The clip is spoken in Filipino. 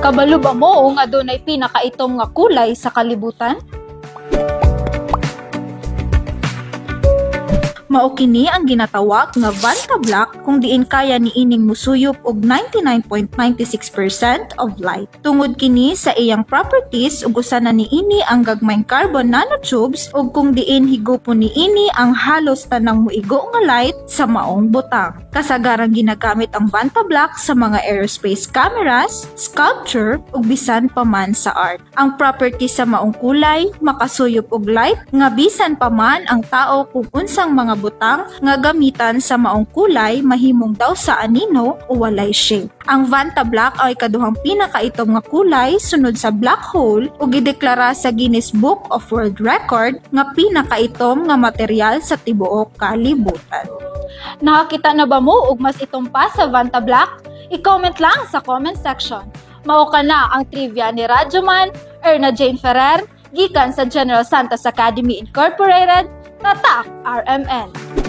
Kabalo ba mo nga dunay pinakaitom nga kulay sa kalibutan? Mao kini ang ginatawag nga Vanta Black kung diin kaya niining musuyop og 99.96% of light. Tungod kini sa iyang properties ug usa na niini ang gagmayng carbon nanotubes ug kung diin higupon niini ang halos tanang muigo nga light sa maong butang. Kasagarang ginagamit ang Vanta Black sa mga aerospace cameras, sculpture ug bisan pa man sa art. Ang property sa maong kulay makasuyop og light nga bisan pa man ang tao kung unsang mga butang nga gamitan sa maong kulay mahimong daw sa anino o walay shade. Ang Vanta Black ay kaduhang pinakaitom nga kulay sunod sa black hole ug gideklara sa Guinness Book of World Record nga pinakaitom nga material sa tibuok kalibutan. Nakakita na ba mo og mas itom pa sa Vanta Black? I-comment lang sa comment section. Mao ka na ang trivia ni Radyoman Erna Jane Ferrer gikan sa General Santos Academy Incorporated, Tatak RMN.